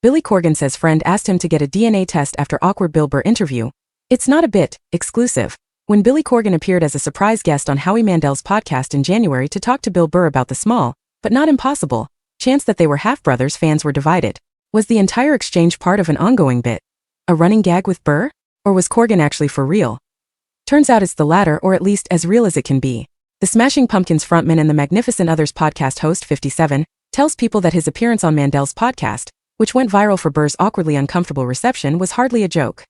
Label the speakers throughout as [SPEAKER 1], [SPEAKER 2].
[SPEAKER 1] Billy Corgan says friend asked him to get a DNA test after awkward Bill Burr interview. It's not a bit exclusive. When Billy Corgan appeared as a surprise guest on Howie Mandel's podcast in January to talk to Bill Burr about the small, but not impossible, chance that they were half-brothers, fans were divided. Was the entire exchange part of an ongoing bit? A running gag with Burr? Or was Corgan actually for real? Turns out it's the latter, or at least as real as it can be. The Smashing Pumpkins frontman and the Magnificent Others podcast host 57 tells people that his appearance on Mandel's podcast, which went viral for Burr's awkwardly uncomfortable reception, was hardly a joke.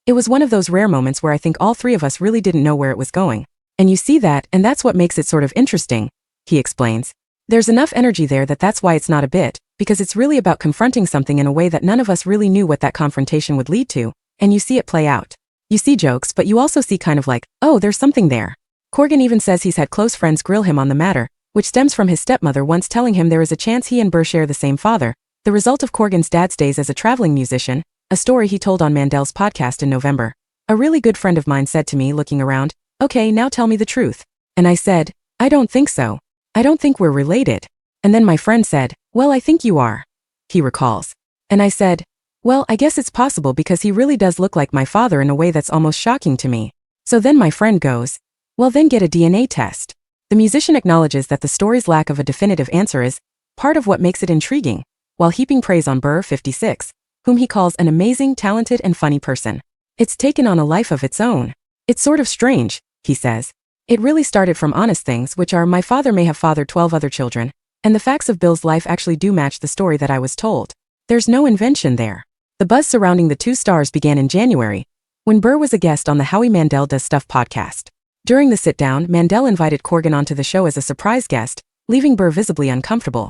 [SPEAKER 1] It was one of those rare moments where I think all three of us really didn't know where it was going. And you see that, and that's what makes it sort of interesting, he explains. There's enough energy there that's why it's not a bit, because it's really about confronting something in a way that none of us really knew what that confrontation would lead to, and you see it play out. You see jokes, but you also see kind of like, oh, there's something there. Corgan even says he's had close friends grill him on the matter, which stems from his stepmother once telling him there is a chance he and Burr share the same father, the result of Corgan's dad's days as a traveling musician, a story he told on Mandel's podcast in November. A really good friend of mine said to me, looking around, okay, now tell me the truth. And I said, I don't think so. I don't think we're related. And then my friend said, well, I think you are. He recalls. And I said, well, I guess it's possible because he really does look like my father in a way that's almost shocking to me. So then my friend goes, well, then get a DNA test. The musician acknowledges that the story's lack of a definitive answer is part of what makes it intriguing, while heaping praise on Burr 56, whom he calls an amazing, talented, and funny person. It's taken on a life of its own. It's sort of strange, he says. It really started from honest things, which are my father may have fathered 12 other children, and the facts of Bill's life actually do match the story that I was told. There's no invention there. The buzz surrounding the two stars began in January, when Burr was a guest on the Howie Mandel Does Stuff podcast. During the sit-down, Mandel invited Corgan onto the show as a surprise guest, leaving Burr visibly uncomfortable.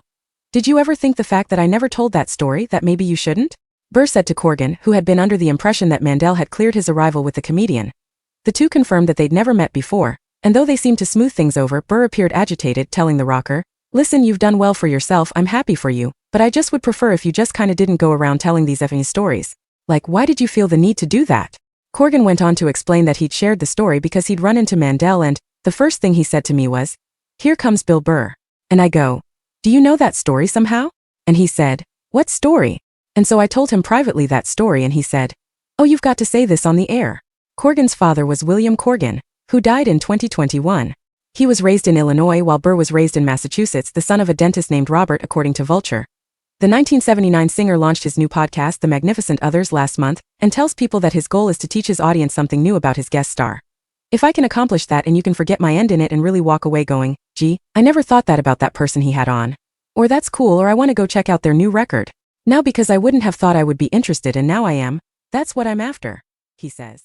[SPEAKER 1] Did you ever think the fact that I never told that story that maybe you shouldn't? Burr said to Corgan, who had been under the impression that Mandel had cleared his arrival with the comedian. The two confirmed that they'd never met before, and though they seemed to smooth things over, Burr appeared agitated, telling the rocker, listen, you've done well for yourself, I'm happy for you, but I just would prefer if you just kinda didn't go around telling these effing stories. Like, why did you feel the need to do that? Corgan went on to explain that he'd shared the story because he'd run into Mandel and, the first thing he said to me was, here comes Bill Burr. And I go, do you know that story somehow? And he said, what story? And so I told him privately that story and he said, oh, you've got to say this on the air. Corgan's father was William Corgan, who died in 2021. He was raised in Illinois while Burr was raised in Massachusetts, the son of a dentist named Robert, according to Vulture. The 1979 singer launched his new podcast, The Magnificent Others, last month, and tells people that his goal is to teach his audience something new about his guest star. If I can accomplish that and you can forget my end in it and really walk away going, gee, I never thought that about that person he had on. Or that's cool, or I want to go check out their new record. Now because I wouldn't have thought I would be interested and now I am, that's what I'm after, he says.